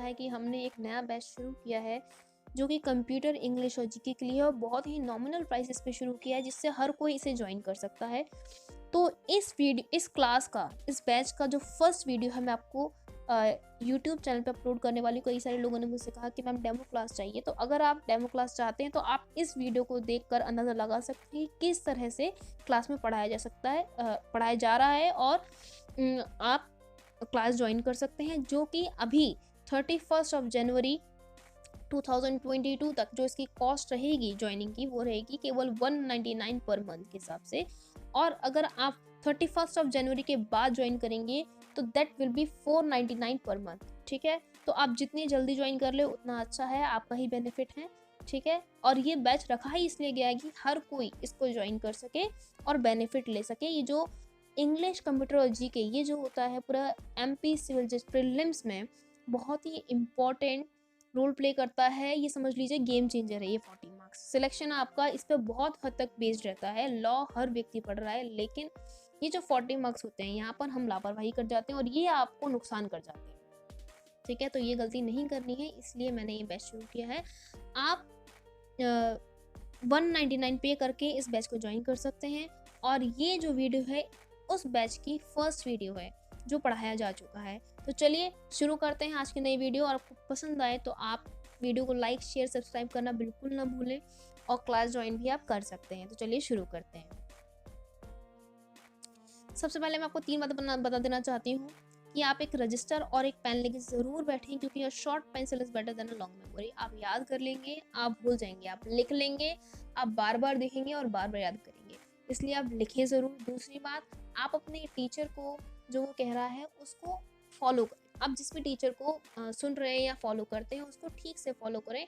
है कि हमने एक नया बैच शुरू किया है जो कि कंप्यूटर इंग्लिश और जीके के लिए, और बहुत ही नॉमिनल प्राइसेस पे शुरू किया है जिससे हर कोई इसे ज्वाइन कर सकता है। तो इस क्लास का, इस बैच का जो फर्स्ट वीडियो है मैं आपको यूट्यूब चैनल पे अपलोड करने वाली। कई सारे लोगों ने मुझसे कहा कि मैम डेमो क्लास चाहिए, तो अगर आप डेमो क्लास चाहते हैं तो आप इस वीडियो को देखकर अंदाज़ा लगा सकते हैं किस तरह से क्लास में पढ़ाया जा सकता है, पढ़ाया जा रहा है, और आप क्लास ज्वाइन कर सकते हैं, जो कि अभी 31 जनवरी 2022 तक जो इसकी कॉस्ट रहेगी ज्वाइनिंग की, वो रहेगी केवल 199 पर मंथ के हिसाब से। और अगर आप 31 जनवरी के बाद ज्वाइन करेंगे तो that will be 499 per month. ठीक है, तो आप जितनी जल्दी ज्वाइन कर ले उतना अच्छा है, आपका ही बेनिफिट है। ठीक है, और ये बैच रखा ही इसलिए गया है कि हर कोई इसको ज्वाइन कर सके और बेनिफिट ले सके। ये जो इंग्लिश, कंप्यूटर और जीके, ये जो होता है पूरा एमपी सिविल जज प्रीलिम्स में बहुत ही इम्पोर्टेंट रोल प्ले करता है। ये समझ लीजिए गेम चेंजर है ये 40 मार्क्स। सिलेक्शन आपका इस पर बहुत हद तक बेस्ड रहता है। लॉ हर व्यक्ति पढ़ रहा है, लेकिन ये जो 40 मार्क्स होते हैं यहाँ पर हम लापरवाही कर जाते हैं और ये आपको नुकसान कर जाते हैं। ठीक है, तो ये गलती नहीं करनी है, इसलिए मैंने ये बैच शुरू किया है। आप 199 पे करके इस बैच को ज्वाइन कर सकते हैं, और ये जो वीडियो है उस बैच की फर्स्ट वीडियो है जो पढ़ाया जा चुका है। तो चलिए शुरू करते हैं आज की नई वीडियो। और आपको पसंद आए तो आप वीडियो को लाइक, शेयर, सब्सक्राइब करना बिल्कुल ना भूलें, और क्लास ज्वाइन भी आप कर सकते हैं। तो चलिए शुरू करते हैं। सबसे पहले मैं आपको 3 बातें बता देना चाहती हूँ कि आप एक रजिस्टर और एक पेन लेके ज़रूर बैठें, क्योंकि यह short pencil is better than a long memory. आप याद कर लेंगे, आप भूल जाएंगे, आप लिख लेंगे, आप बार बार देखेंगे और बार बार याद करेंगे, इसलिए आप लिखें ज़रूर। दूसरी बात, आप अपने टीचर को जो वो कह रहा है उसको फॉलो करें। आप जिस भी टीचर को सुन रहे हैं या फॉलो करते हैं उसको ठीक से फॉलो करें,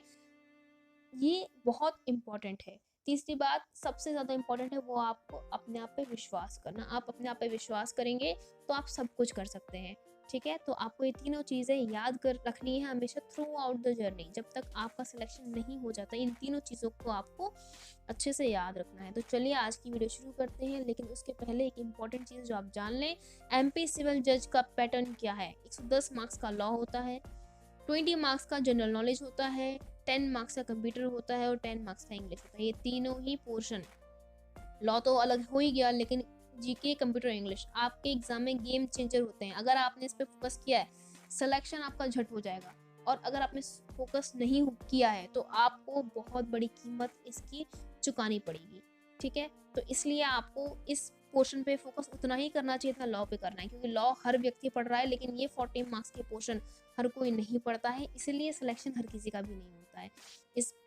ये बहुत इम्पॉर्टेंट है। तीसरी बात सबसे ज़्यादा इम्पॉर्टेंट है, वो आपको अपने आप पे विश्वास करना। आप अपने आप पे विश्वास करेंगे तो आप सब कुछ कर सकते हैं। ठीक है, तो आपको ये तीनों चीज़ें याद कर रखनी है हमेशा थ्रू आउट द जर्नी। जब तक आपका सिलेक्शन नहीं हो जाता, इन तीनों चीज़ों को आपको अच्छे से याद रखना है। तो चलिए आज की वीडियो शुरू करते हैं, लेकिन उसके पहले एक इम्पॉर्टेंट चीज़ जो आप जान लें, एमपी सिविल जज का पैटर्न क्या है। 110 मार्क्स का लॉ होता है, 20 मार्क्स का जनरल नॉलेज होता है, 10 मार्क्स का कंप्यूटर होता है और 10 मार्क्स का इंग्लिश होता है। ये तीनों ही पोर्शन, लॉ तो अलग हो ही गया, लेकिन जीके, कंप्यूटर, इंग्लिश आपके एग्जाम में गेम चेंजर होते हैं। अगर आपने इस पर फोकस किया है, सिलेक्शन आपका झट हो जाएगा, और अगर आपने फोकस नहीं किया है तो आपको बहुत बड़ी कीमत इसकी चुकानी पड़ेगी। ठीक है, तो इसलिए आपको इस पोर्शन पे फोकस उतना ही करना चाहिए था लॉ पे करना है, क्योंकि लॉ हर व्यक्ति पढ़ रहा है, लेकिन ये 40 मार्क्स के पोर्शन हर कोई नहीं पढ़ता है, इसीलिए सिलेक्शन हर किसी का भी नहीं होता है।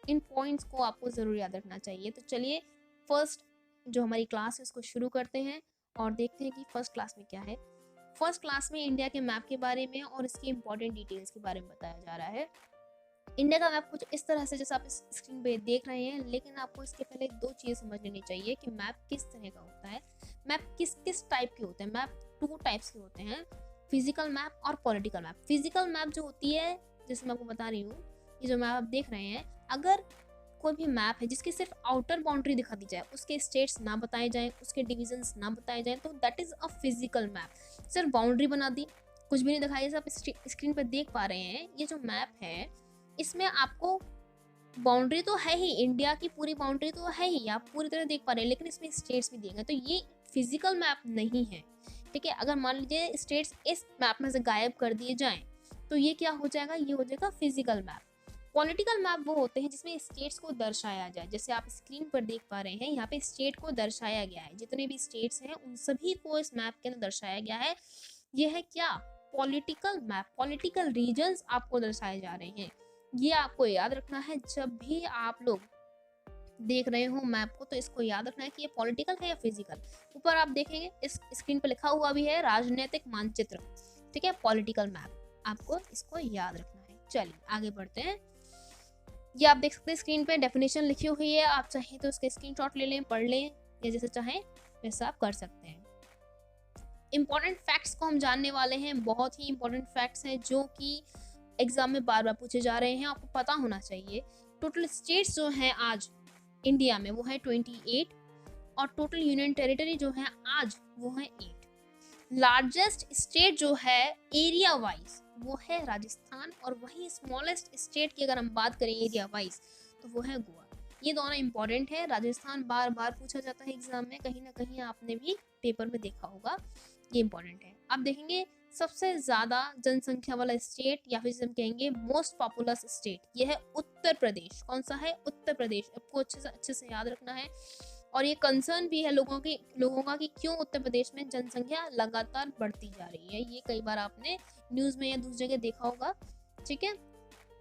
इन पॉइंट्स को आपको ज़रूर याद रखना चाहिए। तो चलिए फर्स्ट जो हमारी क्लास है उसको शुरू करते हैं और देखते हैं कि फर्स्ट क्लास में क्या है। फर्स्ट क्लास में इंडिया के मैप के बारे में और इसकी इंपॉर्टेंट डिटेल्स के बारे में बताया जा रहा है। इंडिया का मैप कुछ इस तरह से जैसे आप इस स्क्रीन पे देख रहे हैं, लेकिन आपको इसके पहले 2 चीज़ समझ लेनी चाहिए कि मैप किस तरह का होता है। मैप किस किस टाइप के होते हैं। मैप 2 टाइप्स के होते हैं, फिजिकल मैप और पॉलिटिकल मैप। फिजिकल मैप जो होती है, जैसे मैं आपको बता रही हूँ, ये जो मैप आप देख रहे हैं, अगर कोई भी मैप है जिसकी सिर्फ आउटर बाउंड्री दिखा दी जाए, उसके स्टेट्स ना बताए जाएं, उसके डिविजन्स ना बताए जाएं, तो that is a physical map. सिर्फ बाउंड्री बना दी, कुछ भी नहीं दिखाई। जैसे आप स्क्रीन पर देख पा रहे हैं, ये जो मैप है इसमें आपको बाउंड्री तो है ही, इंडिया की पूरी बाउंड्री तो है ही, आप पूरी तरह देख पा रहे हैं, लेकिन इसमें स्टेट्स भी दिए गए, तो ये फिजिकल मैप नहीं है। ठीक है, अगर मान लीजिए स्टेट्स इस मैप में से गायब कर दिए जाएं तो ये क्या हो जाएगा, ये हो जाएगा फिजिकल मैप। पॉलिटिकल मैप वो होते हैं जिसमें स्टेट्स को दर्शाया जाए। जैसे आप स्क्रीन पर देख पा रहे हैं, यहाँ पे स्टेट को दर्शाया गया है, जितने भी स्टेट्स हैं उन सभी को इस मैप के अंदर दर्शाया गया है। ये है क्या, पॉलिटिकल मैप। पॉलिटिकल रीजन्स आपको दर्शाए जा रहे हैं, ये आपको याद रखना है। जब भी आप लोग देख रहे हो मैप को तो इसको याद रखना है कि ये पॉलिटिकल है या फिजिकल। ऊपर आप देखेंगे इस स्क्रीन पर लिखा हुआ भी है राजनीतिक मानचित्र। ठीक है, पॉलिटिकल मैप, आपको इसको याद रखना है। चलिए आगे बढ़ते हैं। ये आप देख सकते हैं स्क्रीन पे डेफिनेशन लिखी हुई है, आप चाहें तो उसके स्क्रीनशॉट ले लें, पढ़ लें, या जैसे चाहें वैसा आप कर सकते हैं। इंपॉर्टेंट फैक्ट्स को हम जानने वाले हैं, बहुत ही इंपॉर्टेंट फैक्ट्स हैं जो कि एग्जाम में बार बार पूछे जा रहे हैं, आपको पता होना चाहिए। टोटल स्टेट्स जो हैं आज इंडिया में वो है 28, और टोटल यूनियन टेरिटरी जो है आज वो है 8। लार्जेस्ट स्टेट जो है एरिया वाइज वो है राजस्थान, और वही स्मॉलेस्ट स्टेट की अगर हम बात करें एरिया वाइज तो वो है गोवा। ये दोनों इंपॉर्टेंट है। राजस्थान बार बार पूछा जाता है एग्जाम में, कहीं ना कहीं आपने भी पेपर में देखा होगा, ये इंपॉर्टेंट है। अब देखेंगे सबसे ज्यादा जनसंख्या वाला स्टेट, या फिर जिसे हम कहेंगे मोस्ट पॉपुलस स्टेट, ये है उत्तर प्रदेश। कौन सा है? उत्तर प्रदेश। आपको अच्छे से याद रखना है। और ये कंसर्न भी है लोगों का कि क्यों उत्तर प्रदेश में जनसंख्या लगातार बढ़ती जा रही है। ये कई बार आपने न्यूज में या दूसरी जगह देखा होगा। ठीक है।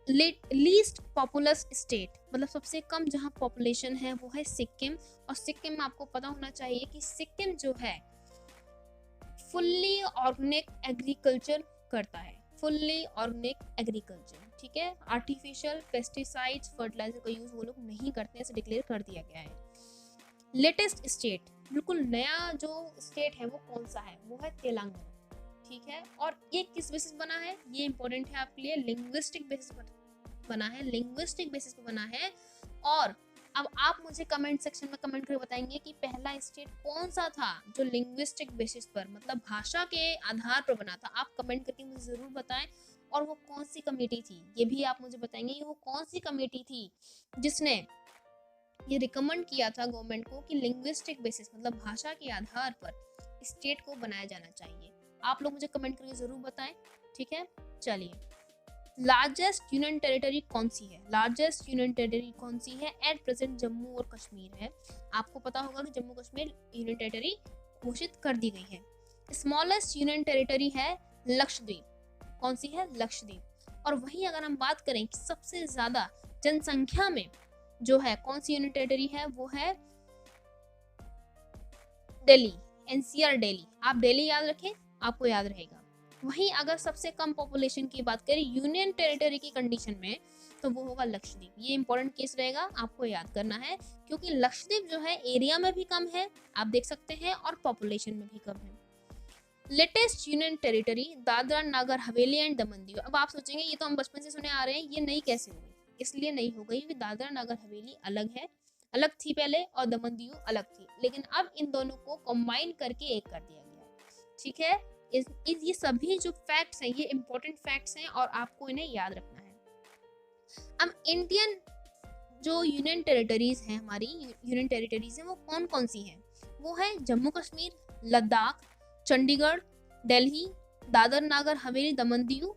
लीस्ट पॉपुलस स्टेट, मतलब सबसे कम जहाँ पॉपुलेशन है, वो है सिक्किम। और सिक्किम में आपको पता होना चाहिए कि सिक्किम जो है फुल्ली ऑर्गेनिक एग्रीकल्चर करता है। फुल्ली ऑर्गेनिक एग्रीकल्चर, ठीक है। आर्टिफिशियल पेस्टिसाइड्स, फर्टिलाइजर का यूज वो लोग नहीं करते, ऐसे डिक्लेयर कर दिया गया है। लेटेस्ट स्टेट, बिल्कुल नया जो स्टेट है वो कौन सा है? वो है तेलंगाना। ठीक है। और ये किस बेसिस बना है? ये इंपॉर्टेंट है आपके लिए। लिंग्विस्टिक बेसिस पर बना है, लिंग्विस्टिक बेसिस पर बना है। और अब आप मुझे कमेंट सेक्शन में कमेंट करके बताएंगे कि पहला स्टेट कौन सा था जो लिंग्विस्टिक बेसिस पर, मतलब भाषा के आधार पर बना था। आप कमेंट करके मुझे जरूर बताएं। और वो कौन सी कमेटी थी, ये भी आप मुझे बताएंगे कि वो कौन सी कमेटी थी जिसने ये रिकमेंड किया था गवर्नमेंट को कि लिंग्विस्टिक बेसिस, मतलब भाषा के आधार पर स्टेट को बनाया जाना चाहिए। आप लोग मुझे कमेंट करके जरूर बताएं। ठीक है। चलिए, लार्जेस्ट यूनियन टेरिटरी कौन सी है? लार्जेस्ट यूनियन टेरिटरी कौन सी है? एट प्रेजेंट जम्मू और कश्मीर है। आपको पता होगा कि जम्मू कश्मीर यूनियन टेरिटरी घोषित कर दी गई है। स्मॉलेस्ट यूनियन टेरिटरी है लक्षद्वीप। कौन सी है? लक्षद्वीप। और वहीं अगर हम बात करें कि सबसे ज्यादा जनसंख्या में जो है कौन सी यूनियन टेरिटरी है, वो है दिल्ली, एनसीआर दिल्ली। आप दिल्ली याद रखें, आपको याद रहेगा। वहीं अगर सबसे कम पॉपुलेशन की बात करें यूनियन टेरिटरी की कंडीशन में, तो वो होगा लक्षद्वीप। ये इंपॉर्टेंट केस रहेगा, आपको याद करना है, क्योंकि लक्षद्वीप जो है एरिया में भी कम है, आप देख सकते हैं, और पॉपुलेशन में भी कम है। Latest union territory Dadra Nagar Haveli and Daman Diu. अब आप सोचेंगे ये तो हम बचपन से सुने आ रहे हैं, ये नई कैसे हो गई? इसलिए नहीं हो गई क्योंकि दादरा नागर हवेली अलग थी पहले, और दमन दीव अलग थी, लेकिन अब इन दोनों को कंबाइन करके एक कर दिया गया है। ठीक है। ये सभी जो फैक्ट्स हैं, ये इंपॉर्टेंट फैक्ट्स हैं और आपको इन्हें याद रखना है। अब इंडियन जो यूनियन टेरिटरीज हैं, हमारी यूनियन टेरिटरीज हैं, वो कौन कौन सी हैं? वो है जम्मू कश्मीर, लद्दाख, चंडीगढ़, दिल्ली, दादर नागर हवेली दमन दीव,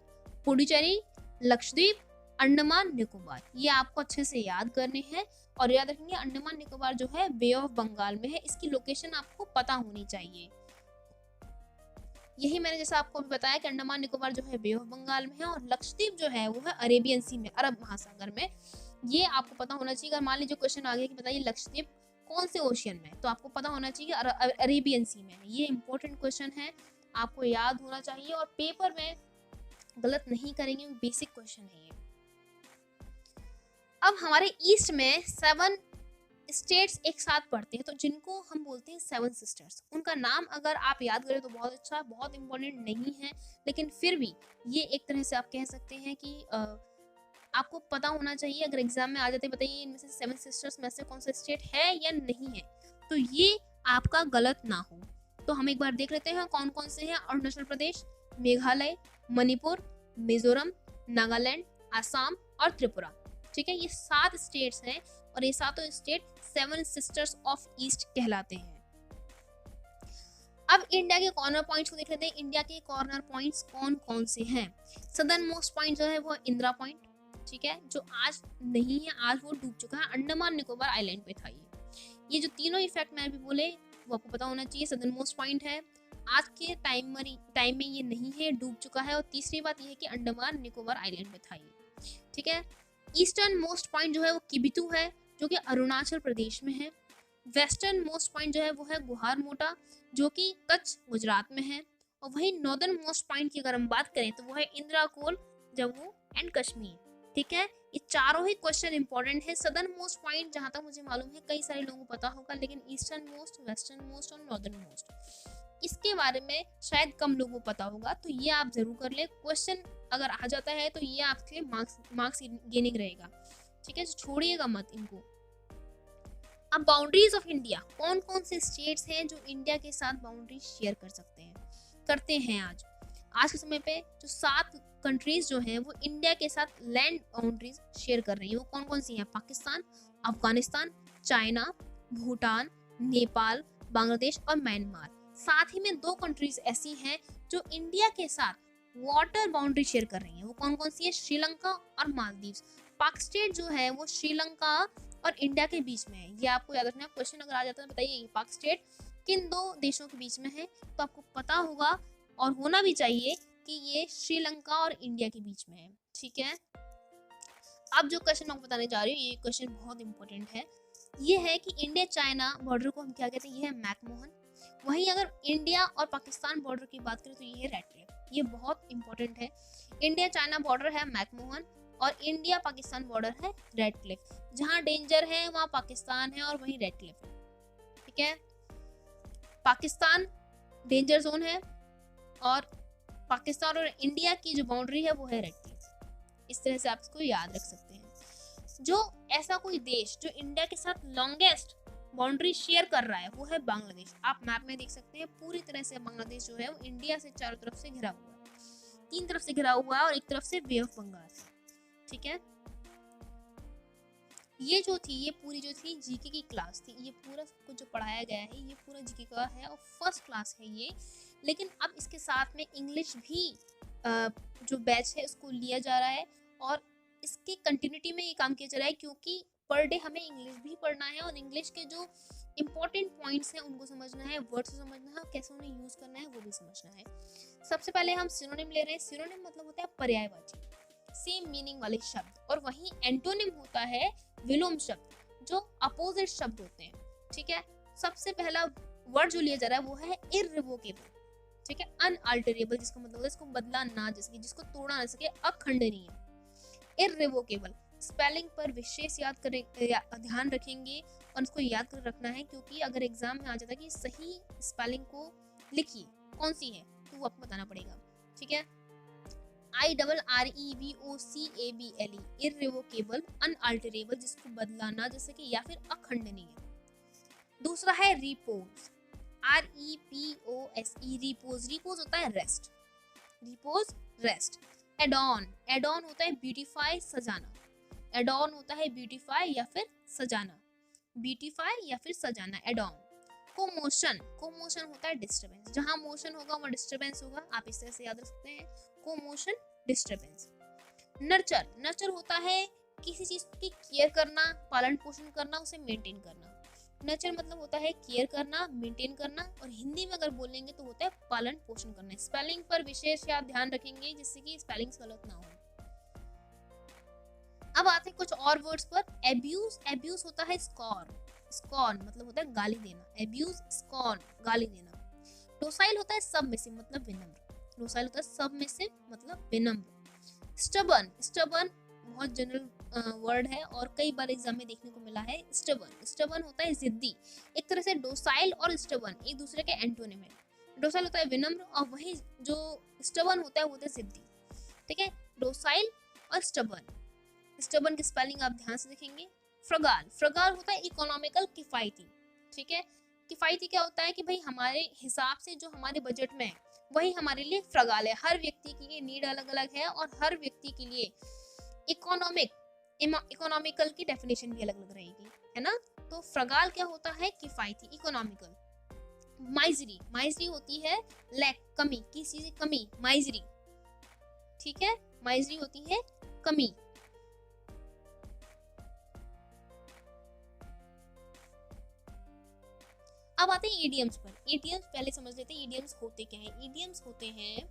पुडुचेरी, लक्षद्वीप, अंडमान निकोबार। ये आपको अच्छे से याद करने हैं। और याद रखेंगे अंडमान निकोबार जो है बे ऑफ बंगाल में है, इसकी लोकेशन आपको पता होनी चाहिए। यही मैंने जैसा आपको भी बताया कि अंडमान निकोबार जो है बे ऑफ बंगाल में है, और लक्षद्वीप जो है वो है अरेबियन सी में, अरब महासागर में। ये आपको पता होना चाहिए। अगर मान लीजिए क्वेश्चन आ गया कि बताइए लक्षद्वीप कौन से ओशियन में, तो आपको पता होना चाहिए अरेबियन सी में है। ये इंपॉर्टेंट क्वेश्चन है, आपको याद होना चाहिए, और पेपर में गलत नहीं करेंगे, बेसिक क्वेश्चन है ये। अब हमारे ईस्ट में 7 स्टेट्स एक साथ पढ़ते हैं, तो जिनको हम बोलते हैं 7 सिस्टर्स। उनका नाम अगर आप याद करें तो बहुत अच्छा, बहुत इंपॉर्टेंट नहीं है, लेकिन फिर भी ये एक तरह से आप कह सकते हैं कि आपको पता होना चाहिए। अगर एग्जाम में आ जाते बताइए इनमें से 7 सिस्टर्स में से कौन सा स्टेट है या नहीं है, तो ये आपका गलत ना हो। तो हम एक बार देख लेते हैं कौन कौन से हैं। अरुणाचल प्रदेश, मेघालय, मणिपुर, मिजोरम, नागालैंड, आसाम और त्रिपुरा। ठीक है। ये 7 स्टेट्स हैं, और ये सातों स्टेट 7 सिस्टर्स ऑफ ईस्ट कहलाते हैं। अब इंडिया के कॉर्नर पॉइंट्स को देख लेते हैं। इंडिया के कॉर्नर पॉइंट्स कौन कौन से हैं? सदर्न मोस्ट पॉइंट जो है वो इंदिरा पॉइंट, ठीक है, जो आज नहीं है, आज वो डूब चुका है। अंडमान निकोबार आइलैंड पे था ये जो तीनों इफेक्ट मैंने भी बोले वो आपको पता होना चाहिए। सदर्न मोस्ट पॉइंट है, आज के टाइम में ये नहीं है, डूब चुका है। और तीसरी बात ये है कि अंडमान निकोबार आइलैंड पे था ये। ठीक है। ईस्टर्न मोस्ट पॉइंट जो है वो किबिथू है, जो कि अरुणाचल प्रदेश में है। वेस्टर्न मोस्ट पॉइंट जो है वो है गुहार मोटा, जो कि कच्छ गुजरात में है। और वहीं नॉर्दर्न मोस्ट पॉइंट की अगर हम बात करें तो वो है इंदिरा कोल, जम्मू एंड कश्मीर। ठीक है। ये चारों ही क्वेश्चन इंपॉर्टेंट है। सदर्न मोस्ट पॉइंट जहां तक मुझे मालूम है कई सारे लोगों को पता होगा, लेकिन ईस्टर्न मोस्ट, वेस्टर्न मोस्ट और नॉर्दर्न मोस्ट इसके बारे में शायद कम लोगों को पता होगा। तो ये आप जरूर कर ले। क्वेश्चन अगर आ जाता है तो ये आपके मार्क्स गेनिंग रहेगा। ठीक है, छोड़िएगा मत इनको। अब बाउंड्रीज ऑफ इंडिया, कौन कौन से स्टेट्स हैं जो इंडिया के साथ बाउंड्री शेयर कर सकते हैं, करते हैं आज के समय पे जो 7 कंट्रीज जो हैं वो इंडिया के साथ लैंड बाउंड्रीज शेयर कर रही हैं। वो कौन कौन सी हैं? पाकिस्तान, अफगानिस्तान, चाइना, भूटान, नेपाल, बांग्लादेश और म्यांमार। साथ ही में 2 कंट्रीज ऐसी हैं जो इंडिया के साथ वाटर बाउंड्री शेयर कर रही हैं। वो कौन कौन सी है? श्रीलंका और मालदीव्स। पाक स्टेट जो है वो श्रीलंका और इंडिया के बीच में है। ये आपको याद रखना है। क्वेश्चन अगर आ जाता है बताइए ये पाक स्टेट किन 2 देशों के बीच में है, तो आपको पता होगा और होना भी चाहिए कि ये श्रीलंका और इंडिया के बीच में है। ठीक है, अब जो क्वेश्चन मैं बताने जा रही हूँ ये क्वेश्चन बहुत इंपॉर्टेंट है। ये है कि इंडिया चाइना बॉर्डर को हम क्या कहते हैं? ये है मैकमोहन। वहीं अगर इंडिया और पाकिस्तान बॉर्डर की बात करें तो ये है रेड क्लिफ। ये बहुत इंपॉर्टेंट है। इंडिया चाइना बॉर्डर है मैकमोहन और इंडिया पाकिस्तान बॉर्डर है रेड क्लिफ। जहाँ डेंजर है वहाँ पाकिस्तान है और वहीं रेड क्लिफ है। ठीक है, पाकिस्तान डेंजर जोन है और पाकिस्तान और इंडिया की जो बाउंड्री है वो है रेड क्लिफ। इस तरह से आप इसको याद रख सकते हैं। जो ऐसा कोई देश जो इंडिया के साथ लॉन्गेस्ट बाउंड्री शेयर कर रहा है वो है बांग्लादेश। आप मैप में देख सकते हैं पूरी तरह से बांग्लादेश जो है वो इंडिया से चारों तरफ से घिरा हुआ है। 3 तरफ से घिरा हुआ है और एक तरफ से बे ऑफ बंगाल है। ठीक है, ये जो थी ये पूरी जो थी जीके की क्लास थी। ये पूरा कुछ जो पढ़ाया गया है ये पूरा जीके का है और फर्स्ट क्लास है ये। लेकिन अब इसके साथ में इंग्लिश भी जो बैच है उसको लिया जा रहा है और इसकी कंटिन्यूटी में ये काम किया जा रहा है क्योंकि पर डे हमें इंग्लिश भी पढ़ना है और इंग्लिश के जो इम्पोर्टेंट पॉइंट्स हैं उनको समझना है, वर्ड्स को समझना है और कैसे उन्हें यूज करना है वो भी समझना है। सबसे पहले हम सिनोनिम ले रहे हैं। सिनोनिम मतलब होता है पर्यायवाची, सेम मीनिंग वाले शब्द, और वहीं एंटोनिम होता है विलोम शब्द जो अपोजिट शब्द होते हैं। ठीक है, सबसे पहला वर्ड जो लिया जा रहा है वो है इररिवोकेबल। ठीक है, अनअल्टरेबल जिसका मतलब है इसको बदला ना जा सके, जिसको तोड़ा ना सके, अखंडनीय। इररिवोकेबल स्पेलिंग पर विशेष ध्यान रखेंगे और इसको याद कर रखना है क्योंकि अगर एग्जाम में आ जाता है कि सही स्पेलिंग को लिखिए कौन सी है तो वो आपको बताना पड़ेगा। ठीक है, IRREVOCABLE इररिवोकेबल, अनअल्टरेबल जिसको बदला ना जा सके या फिर अखंडनीय। दूसरा है रिपोज, REPOSE रिपोज। रिपोज होता है rest, repose rest. Add-on, add-on होता है ब्यूटीफाई सजाना। एडॉन होता है ब्यूटीफाई या फिर सजाना, ब्यूटीफाई या फिर सजाना, एडॉन। कोमोशन, कोमोशन होता है डिस्टरबेंस। जहां मोशन होगा वहां डिस्टरबेंस होगा, आप इस तरह से याद रख सकते हैं। कोमोशन, डिस्टरबेंस। नर्चर, नर्चर होता है किसी चीज की केयर करना, पालन पोषण करना, उसे मेंटेन करना। नर्चर मतलब होता है केयर करना, मेंटेन करना, और हिंदी में अगर बोलेंगे तो होता है पालन पोषण करना। स्पेलिंग पर विशेष या ध्यान रखेंगे जिससे कि स्पेलिंग्स गलत ना हो। अब आते हैं कुछ और वर्ड्स पर। एब्यूज, एब्यूज होता है स्कॉर्न, स्कॉर्न मतलब होता है गाली देना। एब्यूज, स्कॉर्न, गाली देना। डोसाइल होता है सबमिसिव मतलब विनम्र। डोसाइल होता है सबमिसिव मतलब विनम्र। स्टबर्न, स्टबर्न बहुत जनरल वर्ड है और कई बार एग्जाम में देखने को मिला है। स्टबर्न, स्टबर्न होता है जिद्दी। एक तरह से डोसाइल और स्टबर्न एक दूसरे के एंटोनिम है। डोसाइल होता है विनम्र और वही जो स्टबर्न होता है वो होता है जिद्दी। ठीक है, डोसाइल और स्टबर्न। स्टबर्न की स्पेलिंग आप ध्यान से देखेंगे। फ्रगाल, फ्रगाल होता है इकोनॉमिकल, किफायती। ठीक है, किफायती क्या होता है कि भाई हमारे हिसाब से जो हमारे बजट में है वही हमारे लिए फ्रगाल है। हर व्यक्ति की ये नीड अलग अलग है और हर व्यक्ति के लिए इकोनॉमिकल की डेफिनेशन भी अलग अलग रहेगी, है ना। तो फ्रगाल क्या होता है? किफायती, इकोनॉमिकल। माइजरी, माइजरी होती है लैक, कमी, किसी से कमी, माइजरी। ठीक है, माइजरी होती है कमी। अब आते हैं इडियम्स पर। इडियम्स पहले समझ लेते हैं इडियम्स होते क्या हैं। इडियम्स होते हैं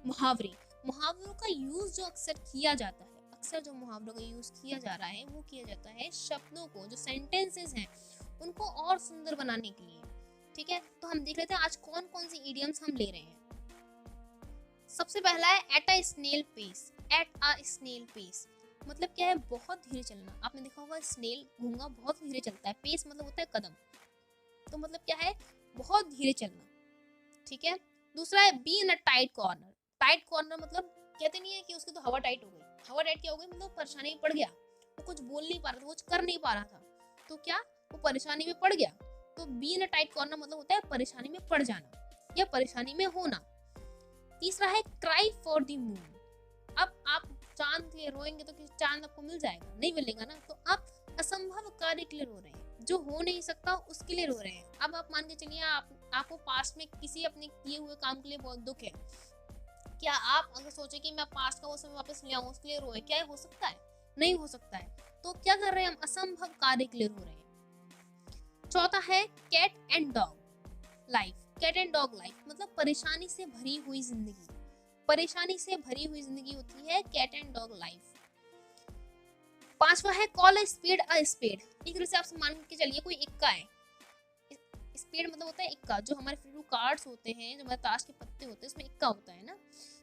मुहावरे। मुहावरों का यूज जो अक्सर किया जाता है, अक्सर जो मुहावरों का यूज किया जा रहा है वो किया जाता है शब्दों को, जो सेंटेंसेस हैं उनको और सुंदर बनाने के लिए। ठीक है, तो हम देख लेते हैं आज कौन कौन सी इडियम्स हम ले रहे हैं। सबसे पहला है at a snail pace. At a snail pace मतलब क्या है? बहुत धीरे चलना। आपने देखा होगा स्नेल, घोंघा बहुत धीरे चलता है। पेस मतलब होता है कदम, तो मतलब क्या है? बहुत धीरे चलना। ठीक है, दूसरा है be in a tight corner. Tight corner मतलब कहते नहीं है कि उसकी तो हवा टाइट हो गई। हवा टाइट क्या हो गई? मतलब परेशानी में पड़ गया, वो कुछ बोल नहीं पा रहा था, कुछ कर नहीं पा रहा था, तो क्या वो परेशानी में पड़ गया। तो be in a tight corner मतलब होता है परेशानी में पड़ जाना या परेशानी में होना। तीसरा है क्राई फॉर द मून। अब आप चांद के लिए रोएंगे तो किसी चांद आपको मिल जाएगा? नहीं मिलेगा ना। तो आप असंभव कार्य के लिए रो रहे हैं, जो हो नहीं सकता उसके लिए रो रहे हैं। अब आप मान के चलिए आपको पास्ट में किसी अपने किए हुए काम के लिए बहुत दुख है, क्या आप अगर सोचे कि मैं पास्ट का वो समय वापस ले आऊं उसके लिए रोए, क्या हो सकता है? नहीं हो सकता है। तो क्या कर रहे हैं हम? असंभव कार्य के लिए रो रहे हैं। चौथा है cat and dog life. Cat and dog life मतलब परेशानी से भरी हुई जिंदगी। परेशानी से भरी हुई जिंदगी होती है कैट एंड डॉग लाइफ। पांचवा है call a spade a spade. एक तरह से आप मान के चलिए कोई इक्का है। स्पेड मतलब होता है इक्का, जो हमारे फ्री कार्ड्स होते हैं, जो हमारे ताश के पत्ते होते हैं, उसमें इक्का होता है ना।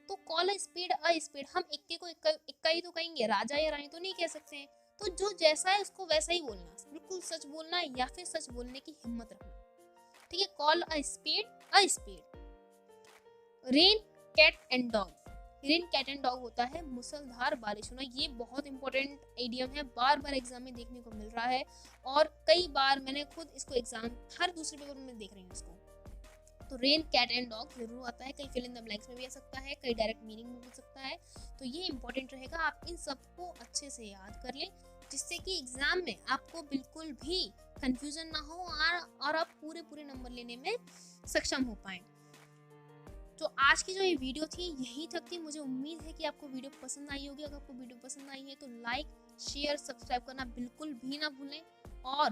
तो call a spade a spade, हम इक्के को इक्का ही तो कहेंगे, राजा या रानी तो नहीं कह सकते हैं। तो जो जैसा है उसको वैसा ही बोलना, बिल्कुल सच बोलना या फिर सच बोलने की हिम्मत रखना। ठीक है, call a spade a spade. Rain cat and dog. Rain cat and dog होता है मूसलधार बारिश होना। ये बहुत इंपॉर्टेंट आइडियम है, बार बार एग्जाम में देखने को मिल रहा है और कई बार मैंने खुद इसको एग्जाम हर दूसरे पेपर में देख रही हूँ इसको। तो रेन कैट एंड डॉग जरूर आता है, कई फिल इन द ब्लैंक्स में भी आ सकता है, कई डायरेक्ट मीनिंग में भी सकता है। तो ये इंपॉर्टेंट रहेगा, आप इन सबको अच्छे से याद कर लें, जिससे कि एग्जाम में आपको बिल्कुल भी कंफ्यूजन ना हो और आप पूरे नंबर लेने में सक्षम हो पाए। तो आज की जो ये वीडियो थी यही तक थी। मुझे उम्मीद है कि आपको वीडियो पसंद आई होगी। अगर आपको वीडियो पसंद आई है तो लाइक शेयर सब्सक्राइब करना बिल्कुल भी ना भूलें और